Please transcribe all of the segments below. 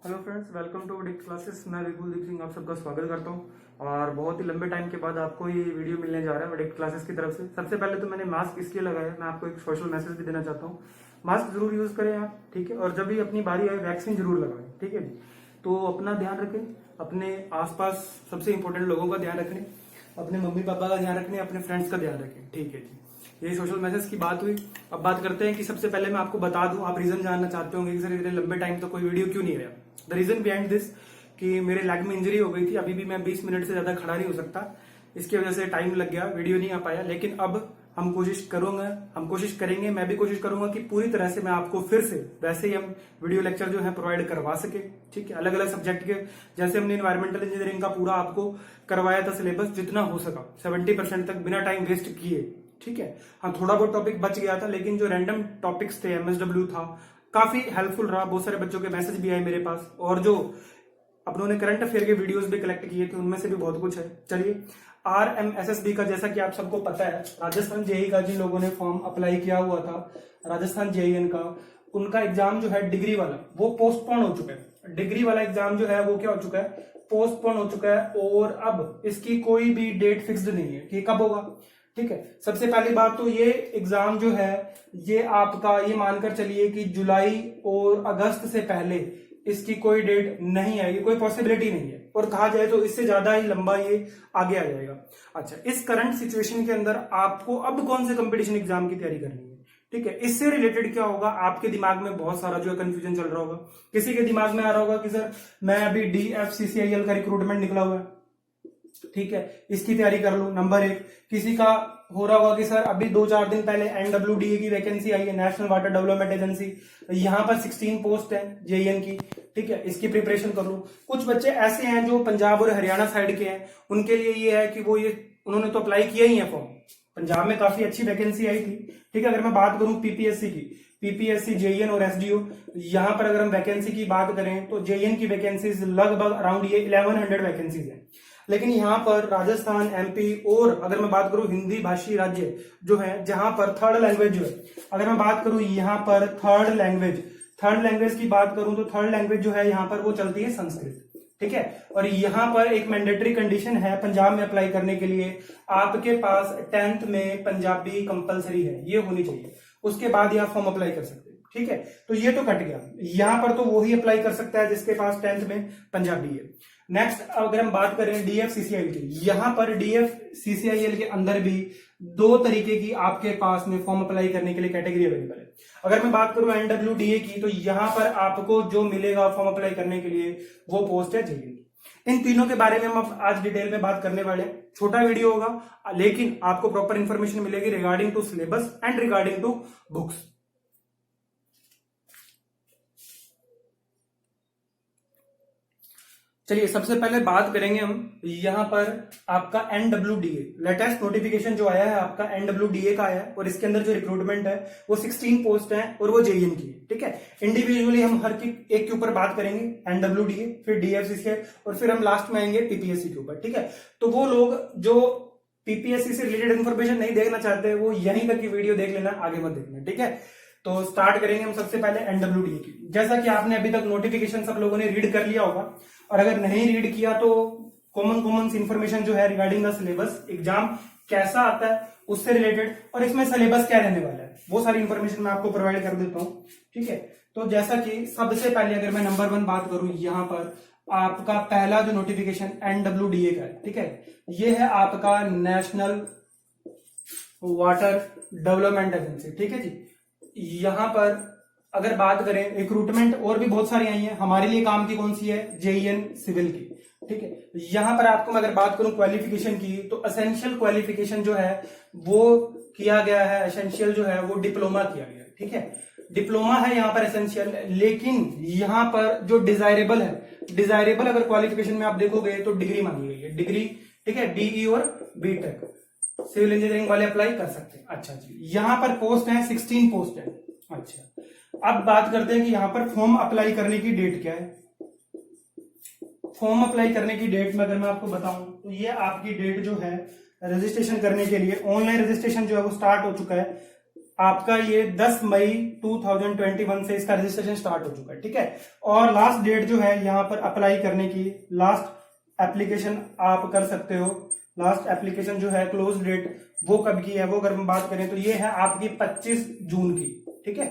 Hello friends, welcome to डिक्ट classes. मैं विपुल दीप सिंह आप सबका स्वागत करता हूं और बहुत ही लंबे टाइम के बाद आपको ये वीडियो मिलने जा रहा है डिक्ट क्लासेस की तरफ से। सबसे पहले तो मैंने मास्क इसलिए लगाया है, मैं आपको एक सोशल मैसेज भी देना चाहता हूं। मास्क जरूर यूज करें आप, ठीक है। और जब भी अपनी बारी आए वैक्सीन जरूर लगाएं, ठीक है जी। तो अपना ध्यान रखें, अपने आसपास सबसे इंपॉर्टेंट लोगों का ध्यान रखें, अपने मम्मी पापा का ध्यान रखें, अपने फ्रेंड्स का ध्यान रखें, ठीक है जी। ये सोशल मैसेज की बात हुई। अब बात करते हैं कि सबसे पहले मैं आपको बता दूं, आप रीजन जानना चाहते होंगे कि सर इतने लंबे टाइम तो कोई वीडियो क्यों नहीं आया। द रीजन बिहाइंड दिस कि मेरे लेग में इंजरी हो गई थी, अभी भी मैं 20 मिनट से ज्यादा खड़ा नहीं हो सकता, इसकी वजह से टाइम लग गया, वीडियो नहीं आ पाया। लेकिन अब हम कोशिश करेंगे, मैं भी कोशिश करूंगा कि पूरी तरह से मैं आपको फिर से वैसे ही हम वीडियो लेक्चर जो है प्रोवाइड करवा सके, ठीक है। अलग अलग सब्जेक्ट के, जैसे हमने एनवायरमेंटल इंजीनियरिंग का पूरा आपको करवाया था सिलेबस, जितना हो सका 70% तक बिना टाइम वेस्ट किए, ठीक है। हाँ, थोड़ा बहुत टॉपिक बच गया था, लेकिन जो रैंडम टॉपिक्स थे, एमएसडब्ल्यू था, काफी हेल्पफुल रहा। बहुत सारे बच्चों के मैसेज भी आए मेरे पास, और जो अपनों ने करंट अफेयर के वीडियोस भी कलेक्ट किए थे, उनमें से भी बहुत कुछ है। चलिए, RMSSB का जैसा कि आप सबको पता है, राजस्थान जेई का जिन लोगों ने फॉर्म अप्लाई किया हुआ था, राजस्थान जेईएन का, उनका एग्जाम जो है डिग्री वाला, वो पोस्टपोन हो चुका है। डिग्री वाला एग्जाम जो है वो क्या हो चुका है, पोस्टपोन हो चुका है। और अब इसकी कोई भी डेट फिक्स्ड नहीं है कि कब होगा, ठीक है। सबसे पहली बात तो ये एग्जाम जो है, ये आपका ये मानकर चलिए कि जुलाई और अगस्त से पहले इसकी कोई डेट नहीं आएगी, कोई पॉसिबिलिटी नहीं है। और कहा जाए तो इससे ज्यादा ही लंबा ये आगे आ जाएगा। अच्छा, इस करंट सिचुएशन के अंदर आपको अब कौन से कंपटीशन एग्जाम की तैयारी करनी है, ठीक है। इससे रिलेटेड क्या होगा, आपके दिमाग में बहुत सारा जो है कंफ्यूजन चल रहा होगा। किसी के दिमाग में आ रहा होगा कि सर मैं अभी DFCCIL का रिक्रूटमेंट निकला हुआ है, ठीक है, इसकी तैयारी कर लो, नंबर एक। किसी का हो रहा होगा कि सर अभी 2-4 दिन पहले NWDA की वैकेंसी आई है, नेशनल वाटर डेवलपमेंट एजेंसी, यहां पर 16 पोस्ट है जेईएन की, ठीक है, इसकी प्रिपरेशन कर लो। कुछ बच्चे ऐसे हैं जो पंजाब और हरियाणा साइड के हैं, उनके लिए ये है कि वो ये उन्होंने तो अप्लाई किया ही है फॉर्म, पंजाब में काफी अच्छी वैकेंसी आई थी, ठीक है। अगर मैं बात करूं पीपीएससी की, पीपीएससी, जेईएन और एसडीओ, यहां पर अगर हम वैकेंसी की बात करें तो जेईएन की वैकेंसीज लगभग अराउंड ये 1100 वैकेंसीज है। लेकिन यहाँ पर राजस्थान, एमपी और अगर मैं बात करूं हिंदी भाषी राज्य जो है, जहां पर थर्ड लैंग्वेज जो है, अगर मैं बात करूं यहाँ पर थर्ड लैंग्वेज की बात करूं तो थर्ड लैंग्वेज जो है यहाँ पर वो चलती है संस्कृत, ठीक है। और यहाँ पर एक मैंडेटरी कंडीशन है पंजाब में अप्लाई करने के लिए, आपके पास 10th में पंजाबी कंपलसरी है, ये होनी चाहिए, उसके बाद ही आप फॉर्म अप्लाई कर सकते हैं, ठीक है। तो ये तो कट गया, यहां पर तो वही अप्लाई कर सकता है जिसके पास 10th में पंजाबी है। नेक्स्ट अगर हम बात करें DFCCIL की, यहां पर DFCCIL के अंदर भी 2 तरीके की आपके पास में फॉर्म अप्लाई करने के लिए कैटेगरी अवेलेबल है। अगर मैं बात करूं NWDA की, तो यहां पर आपको जो मिलेगा फॉर्म अप्लाई करने के लिए वो पोस्ट है जेईएन की। इन तीनों के बारे में हम आज डिटेल में बात करने वाले हैं। छोटा वीडियो होगा, लेकिन आपको प्रॉपर इंफॉर्मेशन मिलेगी regarding to syllabus and regarding to books. चलिए, सबसे पहले बात करेंगे हम यहां पर आपका NWDA लेटेस्ट नोटिफिकेशन जो आया है, आपका NWDA का आया है, और इसके अंदर जो रिक्रूटमेंट है वो 16 पोस्ट है और वो जेईएन की है, ठीक है। इंडिविजुअली हम हर एक के ऊपर बात करेंगे, NWDA, फिर DFCCIL, और फिर हम लास्ट में आएंगे पीपीएससी के ऊपर, ठीक है। तो वो लोग जो पीपीएससी से रिलेटेड इन्फॉर्मेशन नहीं देखना चाहते, वो यहीं तक की वीडियो देख लेना, आगे मत देखना, ठीक है। तो स्टार्ट करेंगे हम सबसे पहले NWDA की। जैसा कि आपने अभी तक नोटिफिकेशन सब लोगों ने रीड कर लिया होगा, और अगर नहीं रीड किया तो कॉमन इंफॉर्मेशन जो है रिगार्डिंग द सिलेबस, एग्जाम कैसा आता है उससे रिलेटेड, और इसमें सिलेबस क्या रहने वाला है, वो सारी इंफॉर्मेशन मैं आपको प्रोवाइड कर देता हूं, ठीक है। तो जैसा कि सबसे पहले अगर मैं नंबर 1 बात करूं, यहां पर आपका पहला जो नोटिफिकेशन NWDA का है, ठीक है, ये है आपका नेशनल वाटर डेवलपमेंट एजेंसी, ठीक है जी। यहां पर अगर बात करें रिक्रूटमेंट, और भी बहुत सारी आई हैं, हमारे लिए काम की कौन सी है, जेईएन सिविल की, ठीक है। यहां पर आपको मैं अगर बात करूं क्वालिफिकेशन की, तो एसेंशियल क्वालिफिकेशन जो है वो किया गया है, एसेंशियल जो है वो डिप्लोमा किया गया है, ठीक है। डिप्लोमा है यहाँ पर एसेंशियल, लेकिन यहाँ पर जो डिजायरेबल अगर क्वालिफिकेशन में आप देखोगे तो डिग्री मांगी गई है, डिग्री, ठीक है, BE और BTech सिविल इंजीनियरिंग वाले अप्लाई कर सकते हैं। अच्छा जी, यहाँ पर पोस्ट है 16 पोस्ट है। अच्छा, अब बात करते हैं कि यहां पर फॉर्म अप्लाई करने की डेट क्या है। फॉर्म अप्लाई करने की डेट में अगर मैं आपको बताऊं तो ये आपकी डेट जो है रजिस्ट्रेशन करने के लिए, ऑनलाइन रजिस्ट्रेशन जो है वो स्टार्ट हो चुका है। आपका ये 10 मई 2021 से इसका रजिस्ट्रेशन स्टार्ट हो चुका है, ठीक है। और लास्ट डेट जो है यहाँ पर अप्लाई करने की, लास्ट एप्लीकेशन आप कर सकते हो, लास्ट एप्लीकेशन जो है क्लोज डेट वो कब की है, वो अगर हम बात करें तो ये है आपकी 25 जून की, ठीक है,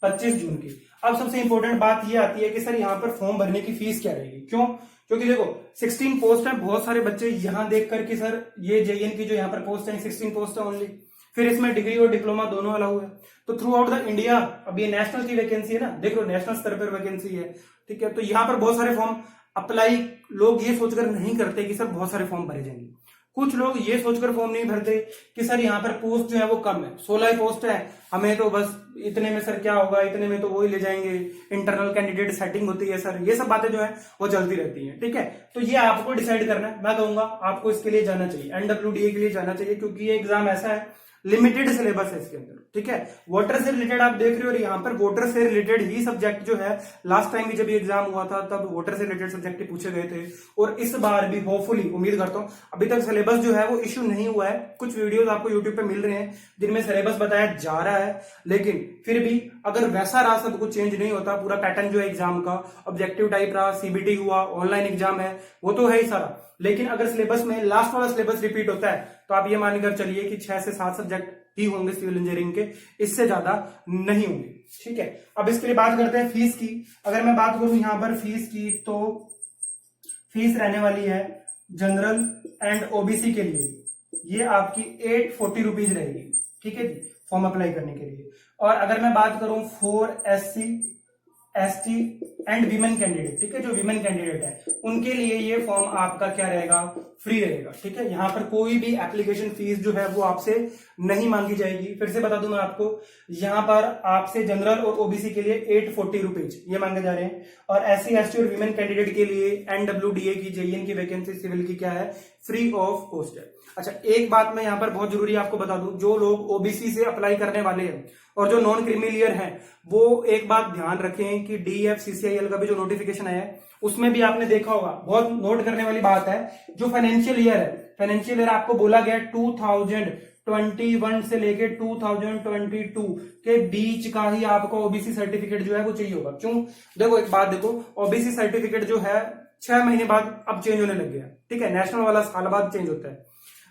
25 जून की। अब सबसे इंपॉर्टेंट बात ये आती है कि सर यहाँ पर फॉर्म भरने की फीस क्या रहेगी, क्यों? क्योंकि देखो 16 पोस्ट है, बहुत सारे बच्चे यहां देख करके सर ये जेईएन की जो यहाँ पर पोस्ट है 16 पोस्ट है ओनली, फिर इसमें डिग्री और डिप्लोमा दोनों अलाउ है। तो थ्रू आउट द इंडिया, अब ये नेशनल की वैकेंसी है ना, देख लो नेशनल स्तर पर वैकेंसी है, ठीक है। तो यहाँ पर बहुत सारे फॉर्म अप्लाई लोग ये सोचकर नहीं करते कि सर बहुत सारे फॉर्म भरे जाएंगे। कुछ लोग ये सोचकर फॉर्म नहीं भरते कि सर यहाँ पर पोस्ट जो है वो कम है, 16 पोस्ट है, हमें तो बस इतने में सर क्या होगा, इतने में तो वो ही ले जाएंगे, इंटरनल कैंडिडेट सेटिंग होती है सर, ये सब बातें जो है वो चलती रहती हैं, ठीक है। तो ये आपको डिसाइड करना है। मैं कहूंगा आपको इसके लिए जाना चाहिए, एनडब्ल्यूडीए के लिए जाना चाहिए, क्योंकि ये एग्जाम ऐसा है, लिमिटेड सिलेबस है इसके अंदर, ठीक है। वाटर से रिलेटेड आप देख रहे हो, और यहाँ पर वाटर से रिलेटेड ही सब्जेक्ट जो है, लास्ट टाइम भी जब ये एग्जाम हुआ था तब वाटर से रिलेटेड सब्जेक्ट ही पूछे गए थे, और इस बार भी होपफुली उम्मीद करता हूं, अभी तक सिलेबस जो है वो इश्यू नहीं हुआ है। कुछ वीडियोस आपको यूट्यूब पे मिल रहे हैं जिनमें सिलेबस बताया जा रहा है, लेकिन फिर भी अगर वैसा रहा, सब कुछ चेंज नहीं होता, पूरा पैटर्न जो है एग्जाम का ऑब्जेक्टिव टाइप रहा, सीबीटी हुआ, ऑनलाइन एग्जाम है, वो तो है ही सारा, लेकिन अगर सिलेबस में लास्ट वाला सिलेबस रिपीट होता है तो आप ये मानकर चलिए कि 6 से 7 सब्जेक्ट ही होंगे सिविल इंजीनियरिंग के, इससे ज्यादा नहीं होंगे, ठीक है। अब इसके लिए बात करते हैं फीस की। अगर मैं बात करूं यहां पर फीस की, तो फीस रहने वाली है जनरल एंड ओबीसी के लिए ये आपकी 840 रुपीज रहेगी, ठीक है जी, फॉर्म अप्लाई करने के लिए। और अगर मैं बात करूं for SC ST and women candidate, ठीक है, जो वीमेन कैंडिडेट है उनके लिए ये फॉर्म आपका क्या रहेगा, फ्री रहेगा, ठीक है। यहाँ पर कोई भी एप्लीकेशन फीस जो है वो आपसे नहीं मांगी जाएगी। फिर से बता दूं मैं आपको, यहाँ पर आपसे जनरल और ओबीसी के लिए 840 रुपीज ये मांगे जा रहे हैं, और एससी एसटी और वीमेन कैंडिडेट के लिए एनडब्ल्यूडीए की जेईएन की वैकेंसी सिविल की क्या है, फ्री ऑफ कॉस्ट है। अच्छा, एक बात मैं यहाँ पर बहुत जरूरी आपको बता दूं, जो लोग ओबीसी से अप्लाई करने वाले हैं और जो नॉन क्रीमिलियर हैं, वो एक बात ध्यान रखें कि डीएफसीसीआईएल का भी जो नोटिफिकेशन आया है उसमें भी आपने देखा होगा, बहुत नोट करने वाली बात है, जो फाइनेंशियल ईयर है, फाइनेंशियल ईयर आपको बोला गया 2021 से लेके 2022 के बीच का ही आपको ओबीसी सर्टिफिकेट जो है वो चाहिए होगा। क्यों? देखो एक बात देखो, ओबीसी सर्टिफिकेट जो है 6 महीने बाद अब चेंज होने लग गया, ठीक है, नेशनल वाला साल बाद चेंज होता है।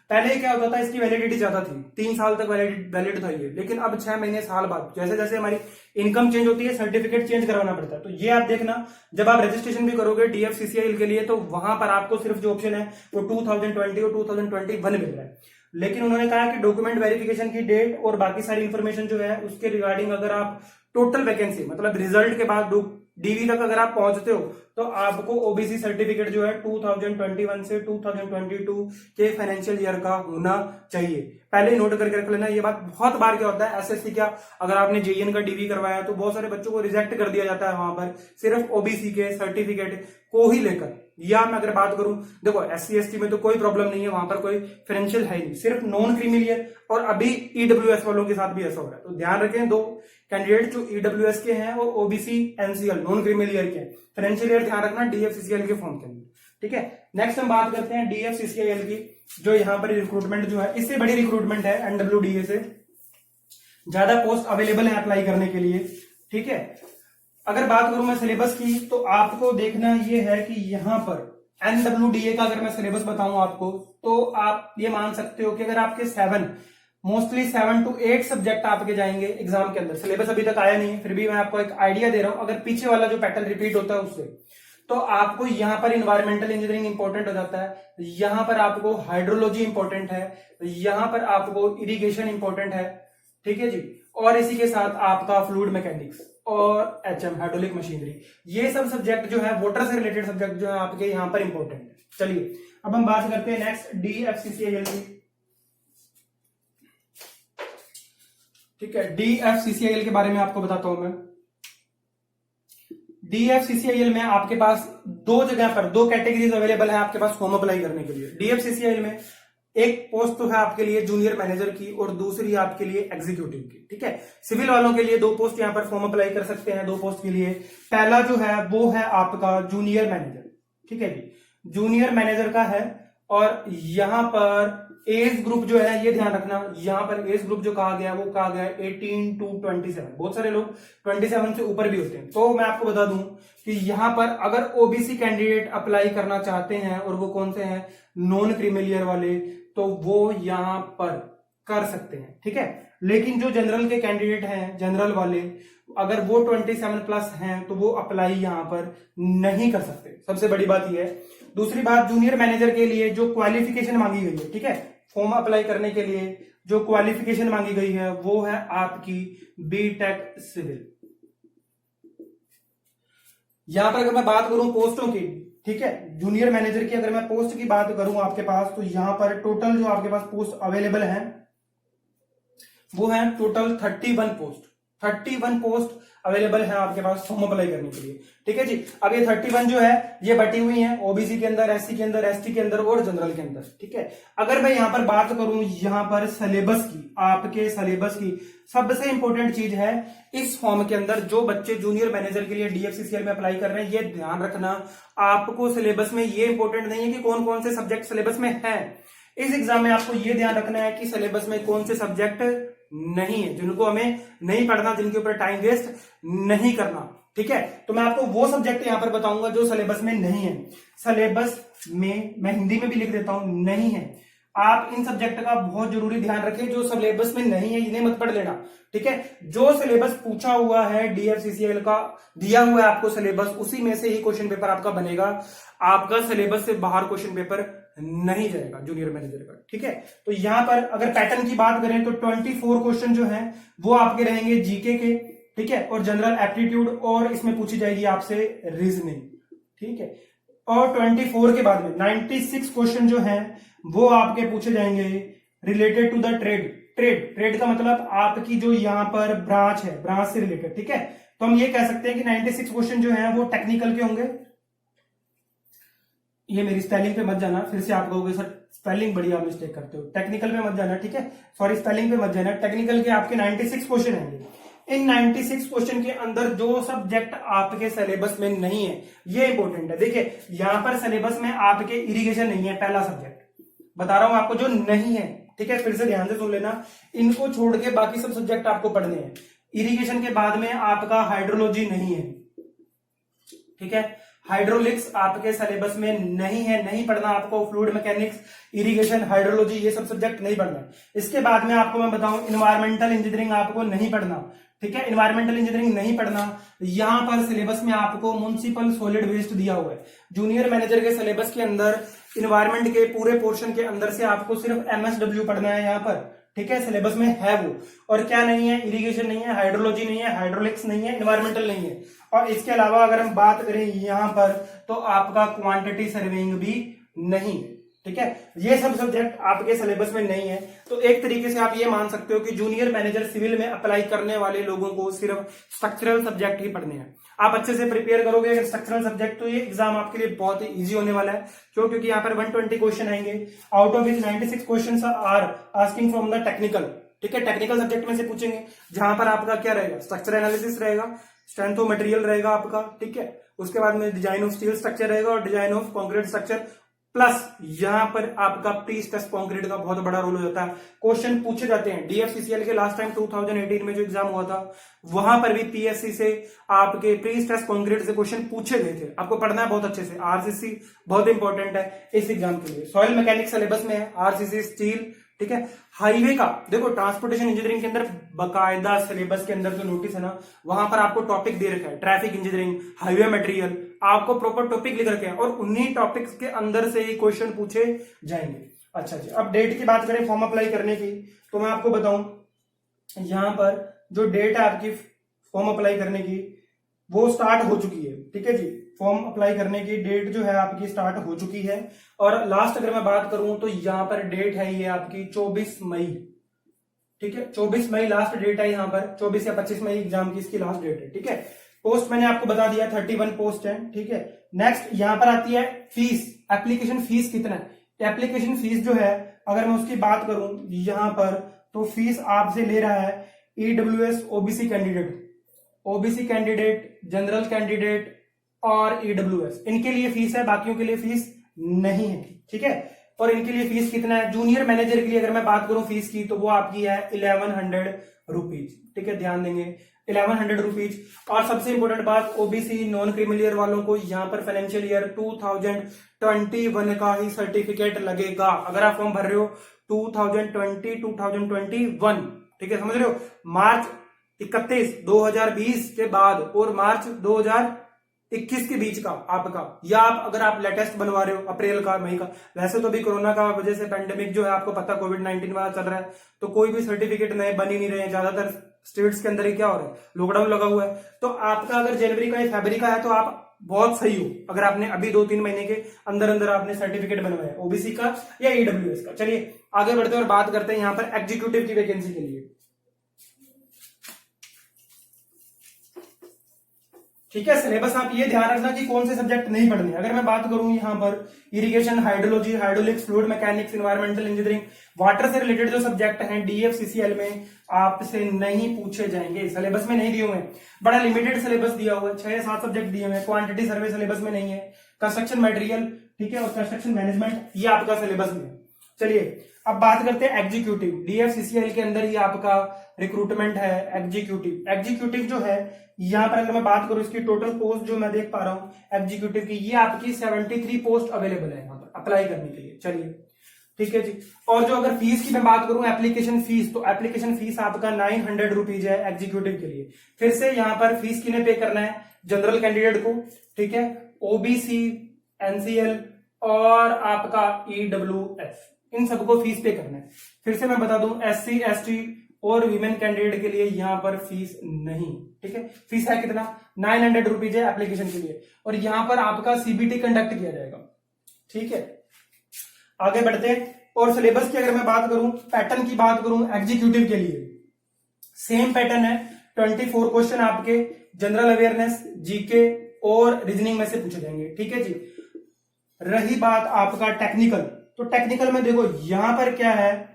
पहले क्या होता था, इसकी वैलिडिटी ज्यादा थी, 3 साल तक वैलिड था ये, लेकिन अब 6 महीने साल बाद जैसे जैसे हमारी इनकम चेंज होती है सर्टिफिकेट चेंज करवाना पड़ता है। तो ये आप देखना, जब आप रजिस्ट्रेशन भी करोगे डीएफसीसीआईएल के लिए तो वहां पर आपको सिर्फ जो ऑप्शन है वो 2020 और 2021 मिल रहा है, लेकिन उन्होंने कहा कि डॉक्यूमेंट वेरिफिकेशन की डेट और बाकी सारी इंफॉर्मेशन जो है उसके रिगार्डिंग अगर आप टोटल वैकेंसी मतलब रिजल्ट के बाद डीवी तक अगर आप पहुंचते हो तो आपको ओबीसी सर्टिफिकेट जो है 2021 से 2022 के फाइनेंशियल ईयर का होना चाहिए। पहले नोट करके रख लेना, ये बात बहुत बार क्या होता है, एसएससी क्या, अगर आपने जेईएन का डीवी करवाया तो बहुत सारे बच्चों को रिजेक्ट कर दिया जाता है वहां पर सिर्फ ओबीसी के सर्टिफिकेट को ही लेकर। या मैं अगर बात करूं, देखो एससी एसटी में तो कोई प्रॉब्लम नहीं है, वहां पर कोई फाइनेंशियल है नहीं, सिर्फ नॉन क्रीमिलियर और अभी ईडब्ल्यूएस वालों के साथ भी ऐसा हो रहा है। तो ध्यान रखें, दो कैंडिडेट जो ईडब्ल्यूएस के हैं और ओबीसी एनसीएल नॉन क्रीमिलियर के, फाइनेंशियल ईयर ध्यान रखना डीएफसीसीएल के फॉर्म के अंदर, ठीक है। नेक्स्ट हम बात करते हैं डीएफसीसीएल की, जो यहाँ पर रिक्रूटमेंट जो है इससे बड़ी रिक्रूटमेंट है एनडब्ल्यूडीए से, ज्यादा पोस्ट अवेलेबल है अप्लाई करने के लिए, ठीक है। अगर बात करूं मैं सिलेबस की, तो आपको देखना यह है कि यहां पर एनडब्ल्यूडीए का अगर मैं सिलेबस बताऊं आपको, तो आप ये मान सकते हो कि अगर आपके मोस्टली 7 to 8 सब्जेक्ट आपके जाएंगे एग्जाम के अंदर। सिलेबस अभी तक आया नहीं, फिर भी मैं आपको एक आइडिया दे रहा हूं, अगर पीछे वाला जो पैटर्न रिपीट होता है उससे, तो आपको यहां पर इन्वायरमेंटल इंजीनियरिंग इंपॉर्टेंट हो जाता है, यहां पर आपको हाइड्रोलॉजी इंपॉर्टेंट है, यहां पर आपको इरिगेशन इंपॉर्टेंट है, ठीक है जी, और इसी के साथ आपका फ्लूइड मैकेनिक्स और एचएम हाइड्रोलिक मशीनरी, ये सब सब्जेक्ट जो है वाटर से रिलेटेड सब्जेक्ट जो है आपके यहां पर इंपॉर्टेंट है। चलिए अब हम बात करते हैं नेक्स्ट डीएफसीसीआईएल की, ठीक है। डीएफसीसीआईएल के बारे में आपको बताता हूं मैं। डीएफसीसीआईएल में आपके पास दो जगह पर दो कैटेगरीज अवेलेबल है आपके पास फॉर्म अप्लाई करने के लिए। डीएफसीसीआईएल में एक पोस्ट तो है आपके लिए जूनियर मैनेजर की और दूसरी आपके लिए एग्जीक्यूटिव की, ठीक है। सिविल वालों के लिए 2 पोस्ट यहां पर फॉर्म अप्लाई कर सकते हैं, 2 पोस्ट के लिए। पहला जो है वो है आपका जूनियर मैनेजर, ठीक है जी, जूनियर मैनेजर का है, और यहां पर एज ग्रुप जो है ये ध्यान रखना, यहां पर एज ग्रुप जो कहा गया वो कहा गया 18 to 27। बहुत सारे लोग 27 से ऊपर भी होते हैं। तो मैं आपको बता दूं कि यहां पर अगर ओबीसी कैंडिडेट अप्लाई करना चाहते हैं और वो कौन से हैं, नॉन क्रीमिलियर वाले, तो वो यहां पर कर सकते हैं, ठीक है। लेकिन जो जनरल के कैंडिडेट हैं, जनरल वाले, अगर वो 27 प्लस हैं तो वो अप्लाई यहां पर नहीं कर सकते। सबसे बड़ी बात यह है। दूसरी बात, जूनियर मैनेजर के लिए जो क्वालिफिकेशन मांगी गई है, ठीक है, फॉर्म अप्लाई करने के लिए जो क्वालिफिकेशन मांगी गई है वो है आपकी बीटेक सिविल। यहां पर अगर मैं बात करूं पोस्टों की, ठीक है, जूनियर मैनेजर की अगर मैं पोस्ट की बात करूं आपके पास, तो यहां पर टोटल जो आपके पास पोस्ट अवेलेबल है वो है टोटल 31 पोस्ट। 31 पोस्ट अवेलेबल है आपके पास फॉर्म अप्लाई करने के लिए, ठीक है जी। अब ये 31 जो है ये बटी हुई है ओबीसी के अंदर, एससी के अंदर, एसटी के अंदर और जनरल के अंदर, ठीक है। अगर मैं यहां पर बात करूं यहां पर सिलेबस की, आपके सिलेबस की सबसे इंपॉर्टेंट चीज है इस फॉर्म के अंदर जो बच्चे जूनियर मैनेजर के लिए डीएफसीसीएल में अप्लाई कर रहे हैं, ये ध्यान रखना आपको सिलेबस में ये इंपॉर्टेंट नहीं है कि कौन कौन से सब्जेक्ट सिलेबस में है। इस एग्जाम में आपको ये ध्यान रखना है कि सिलेबस में कौन से सब्जेक्ट नहीं है, जिनको हमें नहीं पढ़ना, जिनके ऊपर टाइम वेस्ट नहीं करना, ठीक है। तो मैं आपको वो सब्जेक्ट यहां पर बताऊंगा जो सिलेबस में नहीं है। सिलेबस में मैं हिंदी में भी लिख देता हूं, नहीं है। आप इन सब्जेक्ट का बहुत जरूरी ध्यान रखें, जो सिलेबस में नहीं है इन्हें मत पढ़ लेना, ठीक है। जो सिलेबस पूछा हुआ है डीएफसीसीएल का, दिया हुआ है आपको सिलेबस, उसी में से ही क्वेश्चन पेपर आपका बनेगा। आपका सिलेबस से बाहर क्वेश्चन पेपर नहीं जाएगा जूनियर मैनेजर का, ठीक है। तो यहां पर अगर पैटर्न की बात करें तो 24 क्वेश्चन जो हैं वो आपके रहेंगे जीके के, ठीक है, और जनरल एप्टीट्यूड, और इसमें पूछी जाएगी आपसे रीजनिंग, ठीक है। और 24 के बाद में 96 क्वेश्चन जो हैं वो आपके पूछे जाएंगे related to the trade. Trade का मतलब आपकी जो यहां पर ब्रांच है, ब्रांच से रिलेटेड, ठीक है। तो हम ये कह सकते हैं कि 96 क्वेश्चन जो हैं वो टेक्निकल के होंगे। ये मेरी स्पेलिंग पे मत जाना, फिर से आप कहोगे सर स्पेलिंग बड़ी आप मिस्टेक करते हो। टेक्निकल पे मत जाना, ठीक है, सॉरी स्पेलिंग पे मत जाना। टेक्निकल के आपके 96 क्वेश्चन आएंगे। इन 96 क्वेश्चन के अंदर जो सब्जेक्ट आपके सिलेबस में नहीं है ये इंपॉर्टेंट है। देखिए यहां पर सिलेबस में आपके इरिगेशन नहीं है, पहला सब्जेक्ट बता रहा हूं आपको जो नहीं है, ठीक है। फिर से ध्यान से सुन लेना, इनको छोड़ के बाकी सब सब्जेक्ट आपको पढ़ने हैं। इरिगेशन के बाद में आपका हाइड्रोलॉजी नहीं है, ठीक है, हाइड्रोलिक्स आपके सिलेबस में नहीं है, नहीं पढ़ना आपको। फ्लूइड मैकेनिक्स, इरिगेशन, हाइड्रोलॉजी ये सब सब्जेक्ट नहीं पढ़ना। इसके बाद में आपको मैं बताऊं इन्वायरमेंटल इंजीनियरिंग आपको नहीं पढ़ना, ठीक है, इन्वायरमेंटल इंजीनियरिंग नहीं पढ़ना। यहां पर सिलेबस में आपको म्युनिसिपल सॉलिड वेस्ट दिया हुआ है। जूनियर मैनेजर के सिलेबस के अंदर इन्वायरमेंट के पूरे पोर्शन के अंदर से आपको सिर्फ एमएसडब्ल्यू पढ़ना है यहां पर, ठीक है, सिलेबस में है वो। और क्या नहीं है, इरिगेशन नहीं है, हाइड्रोलॉजी नहीं है, हाइड्रोलिक्स नहीं है, इन्वायरमेंटल नहीं है। और इसके अलावा अगर हम बात करें यहां पर तो आपका क्वांटिटी सर्वेइंग भी नहीं, ठीक है। ये सब सब्जेक्ट आपके सिलेबस में नहीं है। तो एक तरीके से आप ये मान सकते हो कि जूनियर मैनेजर सिविल में अप्लाई करने वाले लोगों को सिर्फ स्ट्रक्चरल सब्जेक्ट ही पढ़ने हैं। आप अच्छे से प्रिपेयर करोगे अगर स्ट्रक्चरल सब्जेक्ट, तो ये एग्जाम आपके लिए बहुत ही इजी होने वाला है। क्यों? क्योंकि यहाँ पर 120 क्वेश्चन आएंगे, out of 96 question are asking from the technical, ठीक है, टेक्निकल सब्जेक्ट में से पूछेंगे, जहां पर आपका क्या रहेगा, स्ट्रक्चर एनालिसिस रहेगा, स्ट्रेंथ ऑफ मटेरियल रहेगा आपका, ठीक है, उसके बाद में डिजाइन ऑफ स्टील स्ट्रक्चर रहेगा और design of concrete structure, plus यहां पर आपका प्री स्ट्रेस कंक्रीट का बहुत बड़ा रोल हो जाता है। क्वेश्चन पूछे जाते हैं डीएफसीसीएल के लास्ट टाइम 2018 में जो एग्जाम हुआ था वहां पर भी पीएससी से आपके प्री स्ट्रेस कंक्रीट से क्वेश्चन पूछे गए थे। आपको पढ़ना है बहुत अच्छे से, आरसीसी बहुत इंपॉर्टेंट है इस एग्जाम के लिए। सॉइल मैकेनिक्स सिलेबस में है, आरसीसी, स्टील, ठीक है। हाईवे का देखो, ट्रांसपोर्टेशन इंजीनियरिंग के अंदर बकायदा सिलेबस के अंदर जो नोटिस है ना, वहां पर आपको टॉपिक दे रखा है, ट्रैफिक इंजीनियरिंग, हाईवे मटेरियल, आपको प्रॉपर टॉपिक लिख रखे हैं और उन्हीं टॉपिक्स के अंदर से ही क्वेश्चन पूछे जाएंगे। अच्छा जी, अब डेट की बात करें फॉर्म अप्लाई करने की, तो मैं आपको बताऊं यहां पर जो डेट है आपकी फॉर्म अप्लाई करने की वो स्टार्ट हो चुकी है, ठीक है जी। फॉर्म अप्लाई करने की डेट जो है आपकी स्टार्ट हो चुकी है। और लास्ट अगर मैं बात करूं तो यहां पर डेट है ये आपकी 24 मई, ठीक है, 24 मई लास्ट डेट है यहाँ पर। 24 या 25 मई एग्जाम की इसकी लास्ट डेट है, ठीक है। पोस्ट मैंने आपको बता दिया 31 पोस्ट है, ठीक है। नेक्स्ट यहां पर आती है फीस, एप्लीकेशन फीस कितना है। एप्लीकेशन फीस जो है अगर मैं उसकी बात करूं यहां पर, तो फीस आपसे ले रहा है EWS OBC candidate, OBC candidate, general candidate और ईडब्ल्यूएस, इनके लिए फीस है, बाकियों के लिए फीस नहीं है, ठीक है। और इनके लिए फीस कितना है? जूनियर मैनेजर के लिए अगर मैं बात करूं फीस की, तो वो आपकी है 1100 रुपीज। ठीक है, ध्यान देंगे 1100 रुपीज। और सबसे इंपॉर्टेंट बात, ओबीसी नॉन क्रीमी लेयर वालों को यहाँ पर फाइनेंशियल ईयर 2021 का ही सर्टिफिकेट लगेगा। अगर आप फॉर्म भर रहे हो 2021, ठीक है, समझ रहे हो, मार्च 31 2020 के बाद और मार्च 2021 के बीच का आपका, या अगर आप लेटेस्ट बनवा रहे हो अप्रैल का, मई का। वैसे तो अभी कोरोना का वजह से पेंडेमिक जो है आपको पता, कोविड-19 वाला चल रहा है, तो कोई भी सर्टिफिकेट नए बन ही नहीं रहे हैं। ज्यादातर स्टेट्स के अंदर ही क्या हो रहा है, लॉकडाउन लगा हुआ है। तो आपका अगर जनवरी का या फरवरी का है तो आप बहुत सही हो, अगर आपने अभी 2-3 महीने के अंदर अंदर आपने सर्टिफिकेट बनवाया ओबीसी का या ईडब्ल्यूएस का। चलिए आगे बढ़ते हैं और बात करते हैं यहाँ पर एग्जीक्यूटिव की वैकेंसी के लिए। ठीक है, सिलेबस आप ये ध्यान रखना कि कौन से सब्जेक्ट नहीं पढ़ने। अगर मैं बात करूं यहाँ पर irrigation, hydrology, hydraulics, fluid mechanics, environmental engineering, water से रिलेटेड जो सब्जेक्ट हैं डीएफसीसीएल में आपसे नहीं पूछे जाएंगे, सिलेबस में नहीं दिए हुए हैं। बड़ा लिमिटेड सिलेबस दिया हुआ है, 6 या 7 सब्जेक्ट दिए हुए हैं। क्वांटिटी सर्वे सिलेबस में नहीं है, कंस्ट्रक्शन मटेरियल, ठीक है, और कंस्ट्रक्शन मैनेजमेंट ये आपका सिलेबस में है। चलिए अब बात करते हैं एग्जीक्यूटिव। डीएफसीसीएल के अंदर ही आपका रिक्रूटमेंट है एग्जीक्यूटिव। एग्जीक्यूटिव जो है यहाँ पर अगर मैं बात करूं, इसकी टोटल पोस्ट जो मैं देख पा रहा हूं एग्जीक्यूटिव की, ये आपकी 73 पोस्ट अवेलेबल है यहाँ पर अप्लाई करने के लिए। चलिए ठीक है जी। और जो अगर फीस की मैं बात करूं, एप्लीकेशन फीस, तो एप्लीकेशन फीस आपका 900 रुपीज है एग्जीक्यूटिव के लिए। फिर से यहाँ पर फीस किन्हें पे करना है? जनरल कैंडिडेट को, ठीक है, ओबीसी, एनसीएल और आपका ईडब्ल्यूएस, इन सबको फीस पे करना है। फिर से मैं बता दूं, एससी, एसटी और वीमेन कैंडिडेट के लिए यहां पर फीस नहीं। ठीक है, फीस है कितना? 900 रुपीज है एप्लीकेशन के लिए, और यहां पर आपका सीबीटी कंडक्ट किया जाएगा। ठीक है, आगे बढ़ते हैं। और सिलेबस की अगर मैं बात करूं, पैटर्न की बात करूं एग्जीक्यूटिव के लिए, सेम पैटर्न है। 24 क्वेश्चन आपके जनरल अवेयरनेस, जीके और रीजनिंग में से पूछे जाएंगे। ठीक है जी। रही बात आपका टेक्निकल, तो टेक्निकल में देखो यहां पर क्या है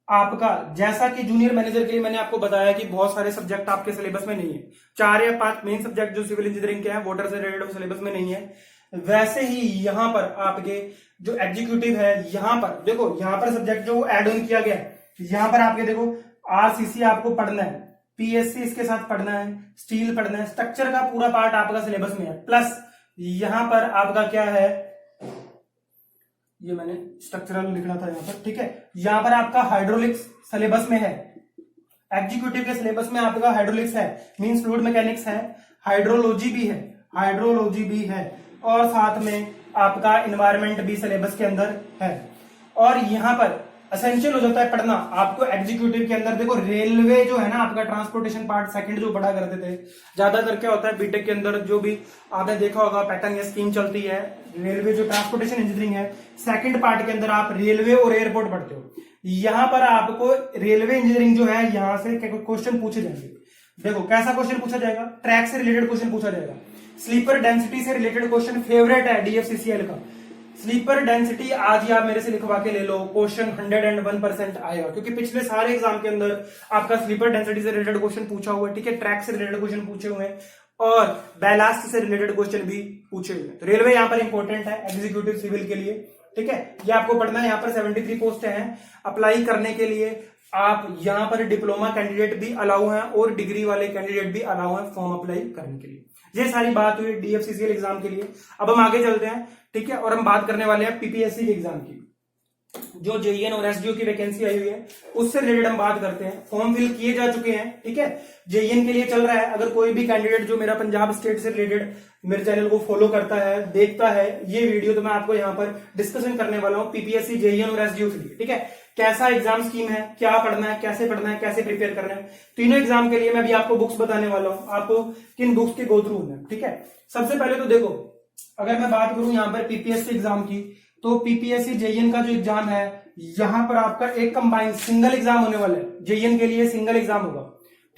आपका, जैसा कि जूनियर मैनेजर के लिए मैंने आपको बताया कि बहुत सारे सब्जेक्ट आपके सिलेबस में नहीं है, 4 या 5 मेन सब्जेक्ट जो सिविल इंजीनियरिंग के हैं वाटर से रिलेटेड सिलेबस में नहीं है। वैसे ही यहां पर आपके जो एग्जीक्यूटिव है, यहां पर देखो, यहां पर सब्जेक्ट जो ऐड ऑन किया गया है, यहां पर आपके देखो आरसीसी आपको पढ़ना है, पीएससी इसके साथ पढ़ना है, स्टील पढ़ना है, स्ट्रक्चर का पूरा पार्ट आपका सिलेबस में है। प्लस यहां पर आपका क्या है, ये मैंने स्ट्रक्चरल लिखना था यहां पर। ठीक है, यहां पर आपका हाइड्रोलिक्स सिलेबस में है, एग्जीक्यूटिव के सिलेबस में आपका हाइड्रोलिक्स है, मींस फ्लूइड मैकेनिक्स है, हाइड्रोलॉजी भी है, हाइड्रोलॉजी भी है, और साथ में आपका एनवायरमेंट भी सिलेबस के अंदर है। और यहां पर एसेंशियल हो जाता है पढ़ना आपको एग्जीक्यूटिव के अंदर। देखो रेलवे जो है ना आपका, ट्रांसपोर्टेशन पार्ट सेकंड जो पढ़ा करते थे, ज्यादातर क्या होता है बीटेक के अंदर, जो भी आपने देखा होगा पैटर्न या स्कीम चलती है, रेलवे जो ट्रांसपोर्टेशन इंजीनियरिंग है, सेकंड पार्ट के अंदर आप रेलवे और एयरपोर्ट पढ़ते हो। यहां पर आपको रेलवे इंजीनियरिंग जो है, यहां से क्वेश्चन पूछे जाएंगे। देखो कैसा क्वेश्चन पूछा जाएगा, ट्रैक से रिलेटेड क्वेश्चन पूछा जाएगा, स्लीपर डेंसिटी से रिलेटेड क्वेश्चन फेवरेट है डीएफसीसीएल का। स्लीपर डेंसिटी आज ही आप मेरे से लिखवा के ले लो, क्वेश्चन 101% आएगा, क्योंकि पिछले सारे एग्जाम के अंदर आपका स्लीपर डेंसिटी से रिलेटेड क्वेश्चन पूछा हुआ है। ठीक है, ट्रैक से रिलेटेड क्वेश्चन पूछे हुए हैं और बैलास्ट से रिलेटेड क्वेश्चन भी पूछे हुए हैं। तो रेलवे यहाँ पर इंपॉर्टेंट है एग्जीक्यूटिव सिविल के लिए। ठीक है, ये आपको पढ़ना है। यहाँ पर 73 पोस्ट हैं अप्लाई करने के लिए। आप यहाँ पर डिप्लोमा कैंडिडेट भी अलाउ हैं और डिग्री वाले कैंडिडेट भी अलाउ हैं फॉर्म अप्लाई करने के लिए। ये सारी बात हुई डीएफसीसीएल एग्जाम के लिए। अब हम आगे चलते हैं, ठीक है, और हम बात करने वाले हैं पीपीएससी के एग्जाम की, जो जेईएन और एसडीओ की वैकेंसी आई हुई है, उससे रिलेटेड हम बात करते हैं। फॉर्म फिल किए जा चुके हैं, ठीक है, जेईएन के लिए चल रहा है। अगर कोई भी कैंडिडेट जो मेरा पंजाब स्टेट से रिलेटेड मेरे चैनल को फॉलो करता है, देखता है ये वीडियो, तो मैं आपको यहाँ पर डिस्कशन करने वाला हूँ पीपीएससी, जेईएन और एसडीओ के लिए। ठीक है, कैसा एग्जाम स्कीम है, क्या पढ़ना है, कैसे पढ़ना है, कैसे प्रिपेयर करना है, तीनों एग्जाम के लिए मैं भी आपको बुक्स बताने वाला हूँ, आपको किन बुक्स के गो थ्रू होना है। ठीक है, सबसे पहले तो देखो, अगर मैं बात करूं यहाँ पर पीपीएससी एग्जाम की, तो पीपीएससी जेईएन का जो एग्जाम है, यहां पर आपका एक कंबाइंड सिंगल एग्जाम होने वाला है। जेईएन के लिए सिंगल एग्जाम होगा।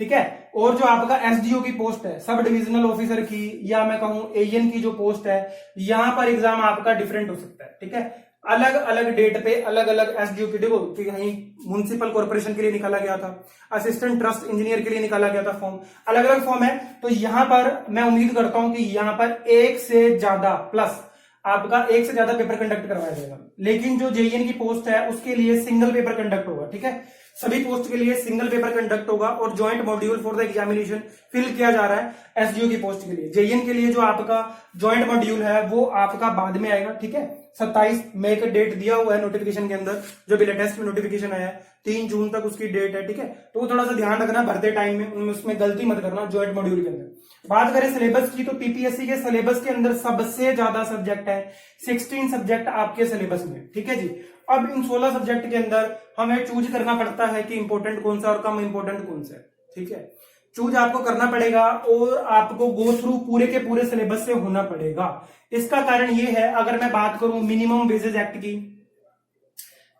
ठीक है, और जो आपका एसडीओ की पोस्ट है, सब डिविजनल ऑफिसर की, या मैं कहूं एएन की जो पोस्ट है, यहां पर एग्जाम आपका डिफरेंट हो सकता है। ठीक है, अलग अलग डेट पे अलग अलग एसडीओ की, देखो कि कहीं म्युनिसिपल कॉर्पोरेशन के लिए निकाला गया था, असिस्टेंट ट्रस्ट इंजीनियर के लिए निकाला गया था फॉर्म, अलग अलग फॉर्म है। तो यहां पर मैं उम्मीद करता हूं कि यहां पर एक से ज्यादा प्लस आपका एक से ज्यादा पेपर कंडक्ट करवाया जाएगा, लेकिन जो जेईएन की पोस्ट है उसके लिए सिंगल पेपर कंडक्ट होगा। ठीक है, सभी पोस्ट के लिए सिंगल पेपर कंडक्ट होगा और joint module for the examination fill किया जा रहा है एसडीओ की पोस्ट के लिए। जेईएन के लिए जो आपका ज्वाइंट मॉड्यूल है वो आपका बाद में आएगा। ठीक है, 27 मई का डेट दिया हुआ है नोटिफिकेशन के अंदर, जो भी लेटेस्ट में नोटिफिकेशन आया है 3 जून तक उसकी डेट है। ठीक है, तो वो थोड़ा सा ध्यान रखना भरते टाइम में, उसमें गलती मत करना ज्वाइंट मॉड्यूल के अंदर। बात करें सिलेबस की, तो पीपीएससी के सिलेबस के अंदर सबसे ज्यादा सब्जेक्ट है, 16 सब्जेक्ट आपके सिलेबस में। ठीक है जी, अब इन 16 सब्जेक्ट के अंदर हमें चूज करना पड़ता है कि इंपॉर्टेंट कौन सा और कम इंपॉर्टेंट कौन सा है। ठीक है, चूज आपको करना पड़ेगा और आपको गो थ्रू पूरे के पूरे सिलेबस से होना पड़ेगा। इसका कारण ये है, अगर मैं बात करूं मिनिमम वेजेस एक्ट की,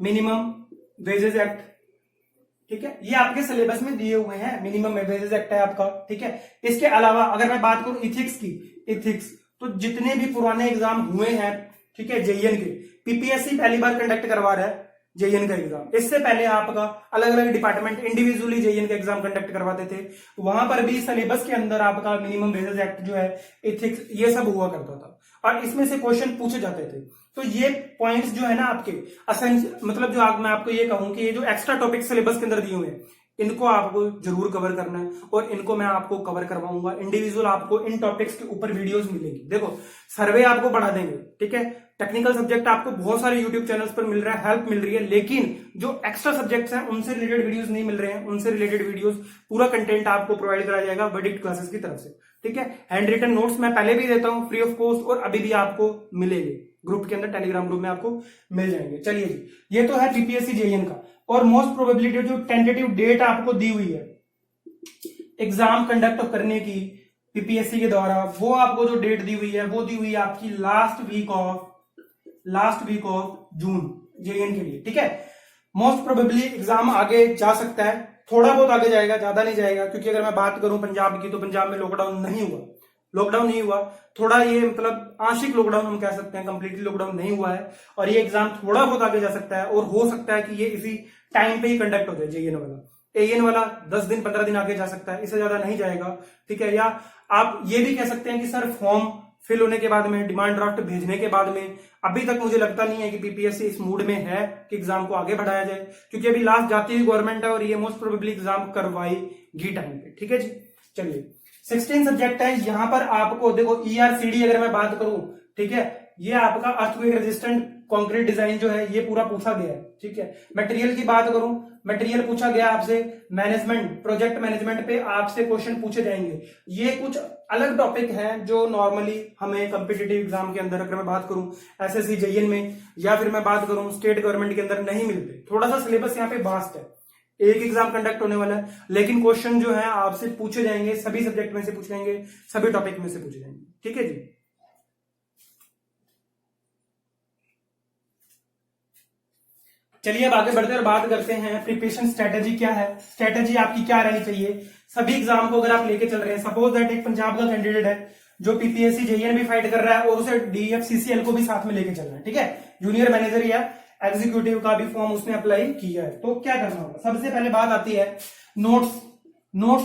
मिनिमम वेजेस एक्ट, ठीक है, ये आपके सिलेबस में दिए हुए हैं, मिनिमम वेजेस एक्ट है आपका। ठीक है, इसके अलावा अगर मैं बात करूं इथिक्स की, इथिक्स तो जितने भी पुराने एग्जाम हुए हैं, ठीक है, जेईएन के, पीपीएससी पहली बार कंडक्ट करवा रहा है जेईएन का एग्जाम। इससे पहले आपका अलग अलग डिपार्टमेंट इंडिविजुअली जेईएन का एग्जाम कंडक्ट करवाते थे, वहां पर भी सिलेबस के अंदर आपका मिनिमम वेजेस एक्ट जो है, इथिक्स, ये सब हुआ करता था और इसमें से क्वेश्चन पूछे जाते थे। तो ये पॉइंट्स जो है ना आपके मतलब जो मैं आपको ये कहूं कि ये जो एक्स्ट्रा टॉपिक सिलेबस के अंदर दिए हुए हैं, इनको आपको जरूर कवर करना है और इनको मैं आपको कवर करवाऊंगा। इंडिविजुअल आपको इन टॉपिक्स के ऊपर वीडियोस मिलेंगी। देखो, सर्वे आपको बढ़ा देंगे, ठीक है, टेक्निकल सब्जेक्ट आपको बहुत सारे यूट्यूब चैनल्स पर मिल रहा है, हेल्प मिल रही है, लेकिन जो एक्स्ट्रा सब्जेक्ट्स हैं उनसे रिलेटेड वीडियोस नहीं मिल रहे हैं। उनसे रिलेटेड वीडियोस पूरा कंटेंट आपको प्रोवाइड कराया जाएगा वर्डिक्ट क्लासेस की तरफ से। ठीक है, हैंड रिटन नोट्स मैं पहले भी देता हूं फ्री ऑफ कॉस्ट और अभी भी आपको मिलेंगे ग्रुप के अंदर, टेलीग्राम ग्रुप में आपको मिल जाएंगे। चलिए जी, ये तो है पीपीएससी जेईएन का। और मोस्ट प्रोबेबिलिटी जो टेंटेटिव डेट आपको दी हुई है एग्जाम कंडक्ट करने की पीपीएससी के द्वारा, वो आपको जो डेट दी हुई है वो दी हुई है आपकी last week of June JEN के लिए। ठीक है, मोस्ट प्रोबेबली एग्जाम आगे जा सकता है, थोड़ा बहुत आगे जाएगा, ज्यादा नहीं जाएगा, क्योंकि अगर मैं बात करूं पंजाब की तो पंजाब में लॉकडाउन नहीं हुआ, थोड़ा ये मतलब आंशिक लॉकडाउन हम कह सकते हैं, कंप्लीटली लॉकडाउन नहीं हुआ है और ये एग्जाम थोड़ा बहुत आगे जा सकता है और हो सकता है कि ये इसी टाइम पे ही कंडक्ट हो जाए जेईएन वाला। एएन वाला 10 दिन 15 दिन आगे जा सकता है, इससे ज्यादा नहीं जाएगा। ठीक है, या आप ये भी कह सकते हैं कि सर फॉर्म फिल होने के बाद में, डिमांड ड्राफ्ट भेजने के बाद में, अभी तक मुझे लगता नहीं है कि पीपीएससी इस मूड में है कि एग्जाम को आगे बढ़ाया जाए, क्योंकि अभी लास्ट जाती हुई गवर्नमेंट है और ये मोस्ट प्रोबेबली एग्जाम करवाएगी टाइम पे। ठीक है जी, चलिए 16 सब्जेक्ट है यहाँ पर आपको। देखो ईआरसीडी अगर मैं बात करूं, ठीक है, ये आपका अर्थक्वेक रेजिस्टेंट कंक्रीट डिजाइन जो है ये पूरा पूछा गया है। ठीक है, मटेरियल की बात करूं, मटेरियल पूछा गया आपसे, मैनेजमेंट, प्रोजेक्ट मैनेजमेंट पे आपसे क्वेश्चन पूछे जाएंगे। ये कुछ अलग टॉपिक हैं जो नॉर्मली हमें कॉम्पिटिटिव एग्जाम के अंदर, अगर मैं बात करूं एसएससी जेईएन में या फिर मैं बात करूं स्टेट गवर्नमेंट के अंदर नहीं मिलते। थोड़ा सा सिलेबस यहाँ पे वास्ट है, एक एग्जाम कंडक्ट होने वाला है, लेकिन क्वेश्चन जो है आपसे पूछे जाएंगे, सभी सब्जेक्ट में से पूछे जाएंगे, सभी टॉपिक में से पूछे जाएंगे। ठीक है जी, चलिए अब आगे बढ़ते हैं और बात करते हैं प्रिपरेशन स्ट्रेटेजी क्या है, स्ट्रेटेजी आपकी क्या रहनी चाहिए सभी एग्जाम को अगर आप लेके चल रहे हैं। सपोज दैट एक पंजाब का कैंडिडेट है जो पीपीएससी जेईएन भी फाइट कर रहा है और उसे डीएफसीसीएल को भी साथ में लेके चलना है। ठीक है, जूनियर मैनेजर या एग्जीक्यूटिव का भी फॉर्म उसने अप्लाई किया है, तो क्या करना होगा। सबसे पहले बात आती है नोट्स।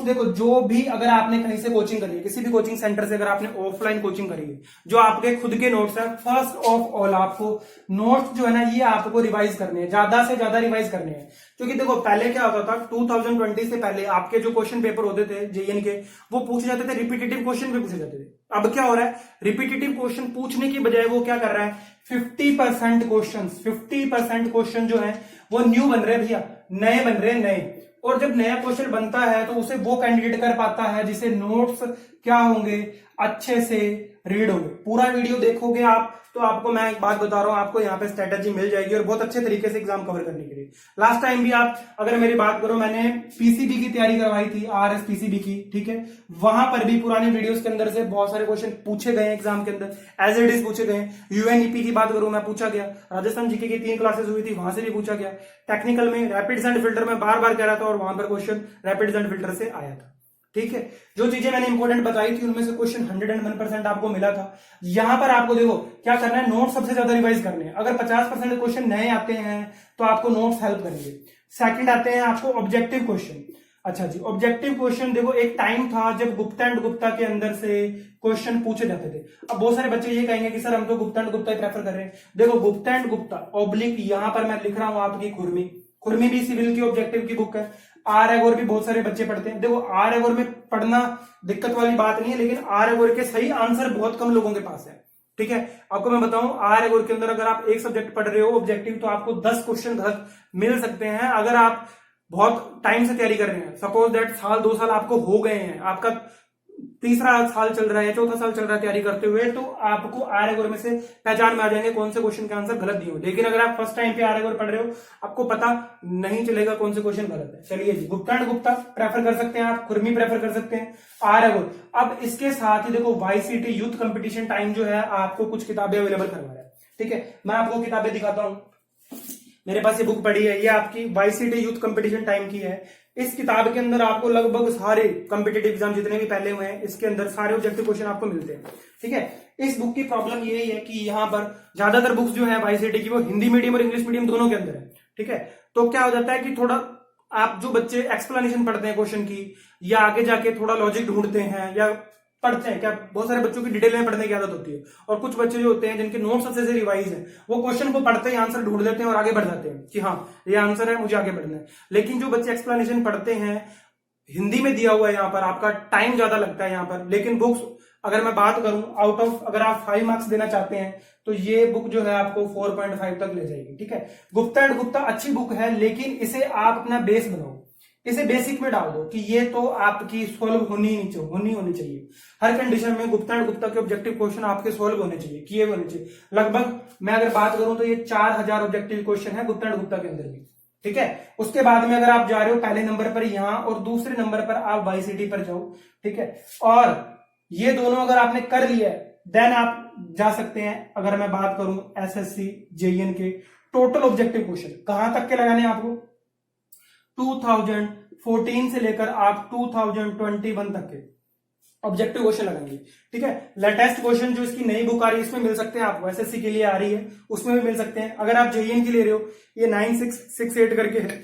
देखो, जो भी अगर आपने कहीं से कोचिंग करी है, किसी भी कोचिंग सेंटर से अगर आपने ऑफलाइन कोचिंग करी है, जो आपके खुद के नोट्स हैं, फर्स्ट ऑफ ऑल आपको नोट्स जो है ना ये आपको रिवाइज करने हैं, ज्यादा से ज्यादा रिवाइज करने हैं। क्योंकि देखो पहले क्या होता था, 2020 से पहले आपके जो क्वेश्चन पेपर होते थे जेईएन के, वो पूछे जाते थे रिपीटेटिव क्वेश्चन भी पूछे जाते थे। अब क्या हो रहा है, रिपीटेटिव क्वेश्चन पूछने की बजाय वो क्या कर रहा है, 50% क्वेश्चन जो है वो न्यू बन रहे हैं भैया, नए बन रहे हैं, नए। और जब नया क्वेश्चन बनता है तो उसे वो कैंडिडेट कर पाता है जिसे नोट्स क्या होंगे, अच्छे से रीड होंगे। पूरा वीडियो देखोगे आप तो आपको मैं एक बात बता रहा हूं, आपको यहाँ पे स्ट्रेटेजी मिल जाएगी और बहुत अच्छे तरीके से एग्जाम कवर करने के लिए। लास्ट टाइम भी आप अगर मेरी बात करो, मैंने पीसीबी की तैयारी करवाई थी, आरएस पीसीबी की। ठीक है, वहां पर भी पुराने वीडियोस के अंदर से बहुत सारे क्वेश्चन पूछे गए एग्जाम के अंदर, एज इट इज पूछे गए। यूएनईपी की बात करूं मैं, पूछा गया। राजस्थान जीके की 3 क्लासेस हुई थी, वहां से भी पूछा गया। टेक्निकल में रैपिड्स एंड फिल्टर में बार बार कह रहा था और वहां पर क्वेश्चन रैपिड्स एंड फिल्टर से आया था। ठीक है, जो चीजें मैंने इंपॉर्टेंट बताई थी उनमें से क्वेश्चन 101% आपको मिला था। यहां पर आपको देखो क्या करना है, नोट्स सबसे ज्यादा रिवाइज करने हैं। अगर 50% क्वेश्चन नए आते हैं तो आपको नोट्स हेल्प करेंगे। सेकंड आते हैं आपको ऑब्जेक्टिव क्वेश्चन। अच्छा जी, ऑब्जेक्टिव क्वेश्चन देखो, एक टाइम था जब गुप्ता एंड गुप्ता के अंदर से क्वेश्चन पूछे जाते थे। अब बहुत सारे बच्चे ये कहेंगे कि सर हम तो Gupta and Gupta he prefer कर रहे हैं। देखो गुप्ता एंड गुप्ता ऑब्लिक, यहां पर मैं लिख रहा हूं आपकी खुरमी, खुरमी भी सिविल की ऑब्जेक्टिव की बुक है। आर एगोर भी बहुत सारे बच्चे पढ़ते हैं। देखो आर एगोर में पढ़ना दिक्कत वाली बात नहीं है, लेकिन आर एगोर के सही आंसर बहुत कम लोगों के पास है। ठीक है, आपको मैं बताऊं, आर एगोर के अंदर अगर आप एक सब्जेक्ट पढ़ रहे हो ऑब्जेक्टिव, तो आपको 10 क्वेश्चन गलत मिल सकते हैं। अगर आप बहुत टाइम से तैयारी कर रहे हैं, सपोज दैट साल 2 साल आपको हो गए हैं, आपका तीसरा साल चल रहा है, चौथा साल चल रहा है तैयारी करते हुए, तो आपको आर एगोर में से पहचान में आ जाएंगे कौन से क्वेश्चन के आंसर गलत दिए हो। लेकिन अगर आप फर्स्ट टाइम पे आर एगोर पढ़ रहे हो, आपको पता नहीं चलेगा कौन से क्वेश्चन गलत है। चलिए जी, गुप्ता एंड गुप्ता प्रेफर कर सकते हैं आप, खुरमी प्रेफर कर सकते हैं, आर एगोर। अब इसके साथ ही देखो वाईसीटी यूथ कंपटीशन टाइम जो है आपको कुछ किताबें अवेलेबल करवा रहा है। ठीक है, मैं आपको किताबें दिखाता हूं। मेरे पास ये बुक पड़ी है, ये आपकी वाईसीटी यूथ कंपटीशन टाइम की है। इस किताब के अंदर आपको लगभग सारे कॉम्पिटेटिव एग्जाम जितने भी पहले हुए हैं, इसके अंदर सारे ऑब्जेक्टिव क्वेश्चन आपको मिलते हैं। ठीक है, इस बुक की प्रॉब्लम यही है कि यहाँ पर ज्यादातर बुक्स जो है वाईसीटी की वो हिंदी मीडियम और इंग्लिश मीडियम दोनों के अंदर है। ठीक है, तो क्या हो जाता है कि थोड़ा आप जो बच्चे एक्सप्लेनेशन पढ़ते हैं क्वेश्चन की, या आगे जाके थोड़ा लॉजिक ढूंढते हैं या पढ़ते हैं, क्या बहुत सारे बच्चों की डिटेल में पढ़ने की आदत होती है, और कुछ बच्चे जो होते हैं जिनके नोट्स अच्छे से रिवाइज है, वो क्वेश्चन को पढ़ते ही आंसर ढूंढ लेते हैं और आगे बढ़ जाते हैं कि हाँ ये आंसर है, मुझे आगे बढ़ना है। लेकिन जो बच्चे एक्सप्लेनेशन पढ़ते हैं, हिंदी में दिया हुआ है, यहाँ पर आपका टाइम ज्यादा लगता है यहाँ पर। लेकिन बुक्स अगर मैं बात करूं, आउट ऑफ अगर आप 5 मार्क्स देना चाहते हैं, तो ये बुक जो है आपको 4.5 तक ले जाएगी। ठीक है, गुप्ता एंड गुप्ता अच्छी बुक है, लेकिन इसे आप अपना बेस बनाओ, इसे बेसिक में डाल दो कि ये तो आपकी सोल्व होनी चाहिए। हर कंडीशन में गुप्ता एंड गुप्ता के ऑब्जेक्टिव क्वेश्चन आपके सोल्व होने चाहिए, किए होने चाहिए। लगभग मैं अगर बात करूं तो ये 4000 ऑब्जेक्टिव क्वेश्चन है गुप्ता एंड गुप्ता के अंदर भी। ठीक है, उसके बाद में अगर आप जा रहे हो पहले नंबर पर यहां और दूसरे नंबर पर आप वाईसीटी पर जाओ। ठीक है, और ये दोनों अगर आपने कर लिया देन आप जा सकते हैं। अगर मैं बात करूं एसएससी जेईएन के टोटल ऑब्जेक्टिव क्वेश्चन कहां तक के लगाने हैं आपको, 2014 से लेकर आप 2021 तक के ऑब्जेक्टिव क्वेश्चन लगाएंगे। ठीक है, लेटेस्ट क्वेश्चन जो इसकी नई बुक आ रही है इसमें मिल सकते हैं आपको, एसएससी के लिए आ रही है उसमें भी मिल सकते हैं। अगर आप जेईएन की ले रहे हो, ये 9668 करके है,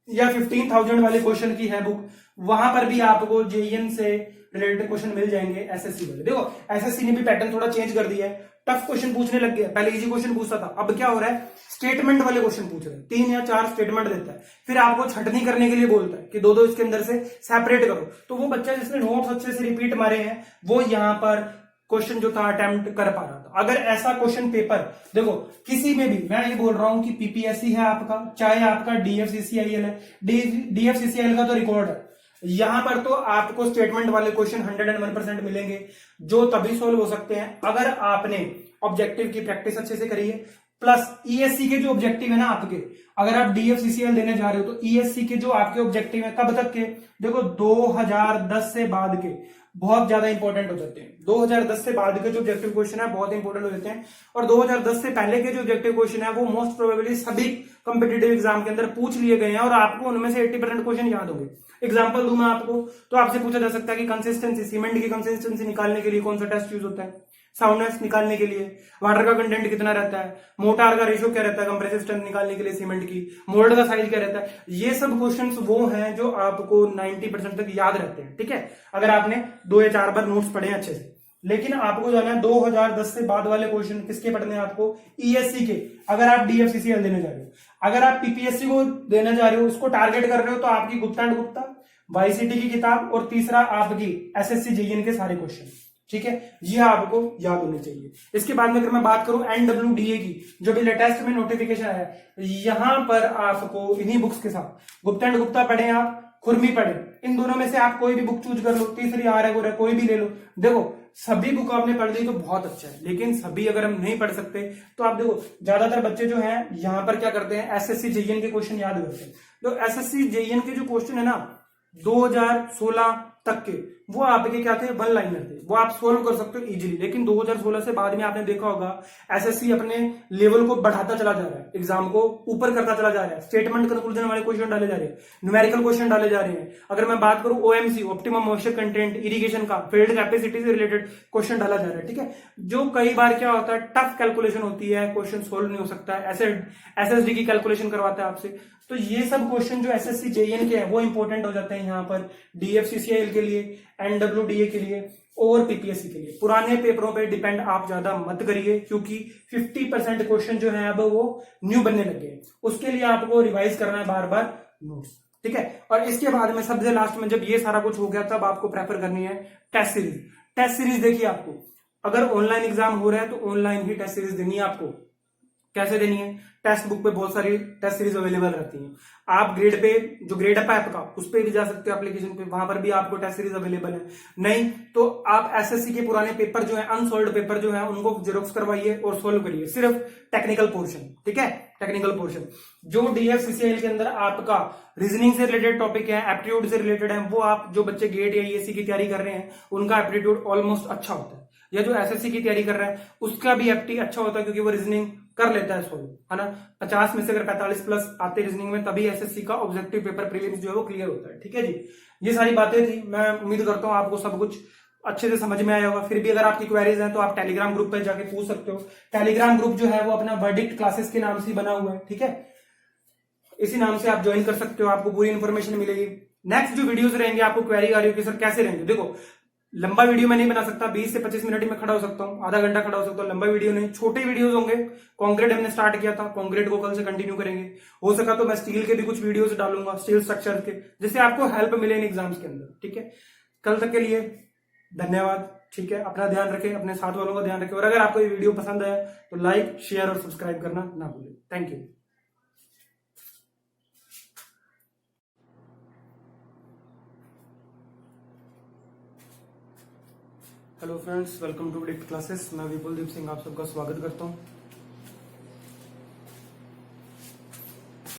या 15,000 वाले क्वेश्चन की है बुक, वहां पर भी आपको जेईएन से रिलेटेड क्वेश्चन मिल जाएंगे एसएससी वाले। देखो एसएससी ने भी पैटर्न थोड़ा चेंज कर दिया है, टफ क्वेश्चन पूछने लग गया। पहले इजी क्वेश्चन पूछता था, अब क्या हो रहा है, स्टेटमेंट वाले क्वेश्चन पूछ रहे हैं, 3 या 4 स्टेटमेंट देता है, फिर आपको छटनी करने के लिए बोलता है कि दो दो इसके अंदर से सेपरेट करो। तो वो बच्चा जिसने नोट्स अच्छे से रिपीट मारे हैं, वो यहाँ पर क्वेश्चन जो था अटेम्प्ट कर पा रहा था। अगर ऐसा क्वेश्चन पेपर देखो किसी में भी, मैं ये बोल रहा हूं कि पीपीएससी है आपका, चाहे आपका डीएफसीसीआईएल है, डीएफसीसीआईएल का तो रिकॉर्ड है, यहां पर तो आपको स्टेटमेंट वाले क्वेश्चन 101% मिलेंगे, जो तभी सोल्व हो सकते हैं अगर आपने ऑब्जेक्टिव की प्रैक्टिस अच्छे से करी है। प्लस ईएससी के जो ऑब्जेक्टिव है ना आपके, अगर आप डीएफसीसीएल देने जा रहे हो, तो ईएससी के जो आपके ऑब्जेक्टिव है कब तक के, देखो 2010 से बाद के बहुत ज्यादा इंपॉर्टेंट हो जाते हैं। 2010 से बाद के जो ऑब्जेक्टिव क्वेश्चन है बहुत इंपॉर्टेंट हो जाते हैं, और 2010 से पहले के जो ऑब्जेक्टिव क्वेश्चन है वो मोस्ट प्रोबेबली सभी कंपिटेटिव एग्जाम के अंदर पूछ लिए गए हैं, और आपको उनमें से 80% क्वेश्चन याद होंगे। एग्जांपल दूं मैं आपको, तो आपसे पूछा जा सकता है कि कंसिस्टेंसी, सीमेंट की कंसिस्टेंसी निकालने के लिए कौन सा टेस्ट यूज होता है, साउंडनेस निकालने के लिए वाटर का कंटेंट कितना रहता है, मोटार का रेशियो क्या रहता है कंप्रेसिव स्ट्रेंथ निकालने के लिए सीमेंट की, मोल्ड का साइज क्या रहता है। ये सब क्वेश्चंस वो हैं जो आपको 90% तक याद रहते हैं। ठीक है, अगर आपने 2 या 4 बार नोट्स पढ़े अच्छे से। लेकिन आपको जो है 2010 से बाद वाले क्वेश्चन किसके पढ़ने हैं आपको, ईएससी के, अगर आप डीएफसीसीएल देने जा रहे हो। अगर आप पीपीएससी को देने जा रहे हो, उसको टारगेट कर रहे हो, तो आपकी गुप्ता एंड गुप्ता, वाईसीटी की किताब, और तीसरा आपकी एसएससी जेईएन के सारे क्वेश्चन। ठीक है, ये आपको याद होने चाहिए। इसके बाद में अगर मैं बात करूं एनडब्ल्यूडीए की, जो भी लेटेस्ट में नोटिफिकेशन आया है, यहां पर आपको इन्हीं बुक्स के साथ गुप्ता एंड गुप्ता पढ़े आप, खुरमी पढ़े, इन दोनों में से आप कोई भी बुक चूज कर लो, तीसरी आ रहा है कोई भी ले लो। देखो सभी बुक आपने पढ़ ली तो बहुत अच्छा है, लेकिन सभी अगर हम नहीं पढ़ सकते तो आप देखो ज्यादातर बच्चे जो हैं यहां पर क्या करते हैं, एसएससी जेईएन के क्वेश्चन याद करते हैं। तो एसएससी जेईएन के जो क्वेश्चन है ना 2016 तक के, वो आपके क्या थे, 1 लाइनर थे, वो आप सोल्व कर सकते हो इजीली। लेकिन 2016 से बाद में आपने देखा होगा एसएससी अपने लेवल को बढ़ाता चला जा रहा है, एग्जाम को ऊपर करता चला जा रहा है, स्टेटमेंट कंक्लूजन वाले क्वेश्चन डाले जा रहे हैं, न्यूमेरिकल क्वेश्चन डाले जा रहे हैं। अगर मैं बात करूं OMC, optimum moisture content, irrigation का फील्ड कैपेसिटी से रिलेटेड क्वेश्चन डाला जा रहा है। ठीक है, जो कई बार क्या होता है, टफ कैलकुलेशन होती है, क्वेश्चन सोल्व नहीं हो सकता है, एसएसडी की कैलकुलेशन करवाता है आपसे। तो ये सब क्वेश्चन जो एसएससी जेईएन के हैं वो इंपॉर्टेंट हो जाते हैं यहाँ पर, डीएफसीसीआईएल के लिए, एनडब्ल्यूडीए के लिए और पीपीएससी के लिए। पुराने पेपरों पे डिपेंड आप ज्यादा मत करिए, क्योंकि 50% क्वेश्चन जो है अब वो न्यू बनने लगे हैं, उसके लिए आपको रिवाइज करना है बार बार नोट्स, ठीक है। और इसके बाद में सबसे लास्ट में जब ये सारा कुछ हो गया तब आपको प्रेफर करनी है टेस्ट सीरीज। टेस्ट सीरीज देखिए, आपको अगर ऑनलाइन एग्जाम हो रहा है तो ऑनलाइन ही टेस्ट सीरीज देनी है आपको। कैसे देनी है? टेक्स्ट बुक पे बहुत सारी टेस्ट सीरीज अवेलेबल रहती हैं। आप ग्रेड पे, जो ग्रेड अप ऐप का, उस पर भी जा सकते हो एप्लीकेशन पे, वहां पर भी आपको टेस्ट सीरीज अवेलेबल है। नहीं तो आप एसएससी के पुराने पेपर जो है, अनसॉल्व्ड पेपर जो है, उनको जेरोक्स करवाइए और सोल्व करिए, सिर्फ टेक्निकल पोर्शन, ठीक है, टेक्निकल पोर्शन। जो डीएफसीसीएल के अंदर आपका रीजनिंग से रिलेटेड टॉपिक है, एप्टीट्यूड से रिलेटेड है, वो आप जो बच्चे गेट या ईएससी की तैयारी कर रहे हैं उनका एप्टीट्यूड ऑलमोस्ट अच्छा होता है, या जो एसएससी की तैयारी कर रहा है उसका भी एप्टी अच्छा होता है, क्योंकि वो रीजनिंग कर लेता है सोल्व, है ना। 50 में से अगर 45 प्लस आते रीजनिंग में, तभी एसएससी का ऑब्जेक्टिव पेपर प्रीलिम्स जो है वो क्लियर होता है, ठीक है जी। ये सारी बातें थी, मैं उम्मीद करता हूं आपको सब कुछ अच्छे से समझ में आया होगा। फिर भी अगर आपकी क्वेरीज हैं तो आप टेलीग्राम ग्रुप पे जाके पूछ सकते हो। टेलीग्राम ग्रुप जो है वो अपना वर्डिक्ट क्लासेस के नाम से बना हुआ है, ठीक है, इसी नाम से आप ज्वाइन कर सकते हो, आपको पूरी इन्फॉर्मेशन मिलेगी। नेक्स्ट जो वीडियोस रहेंगे, आपको क्वेरी आ रही हो कि सर कैसे रहेंगे, देखो लंबा वीडियो मैं नहीं बना सकता, 20 से 25 मिनट में खड़ा हो सकता हूँ, आधा घंटा खड़ा हो सकता हूँ, लंबा वीडियो नहीं, छोटे वीडियोस होंगे। कॉन्क्रीट हमने स्टार्ट किया था, कॉन्क्रीट को कल से कंटिन्यू करेंगे। हो सका तो मैं स्टील के भी कुछ वीडियोस डालूंगा, स्टील स्ट्रक्चर के, जिससे आपको हेल्प मिले इन एग्जाम्स के अंदर, ठीक है। कल तक के लिए धन्यवाद, ठीक है। अपना ध्यान रखें, अपने साथ वालों का ध्यान रखें, और अगर आपको ये वीडियो पसंद आया तो लाइक, शेयर और सब्सक्राइब करना ना भूलें। Thank you. Hello friends, welcome to Verdict classes. मैं विपुल दीप सिंह आप सबका स्वागत करता हूं।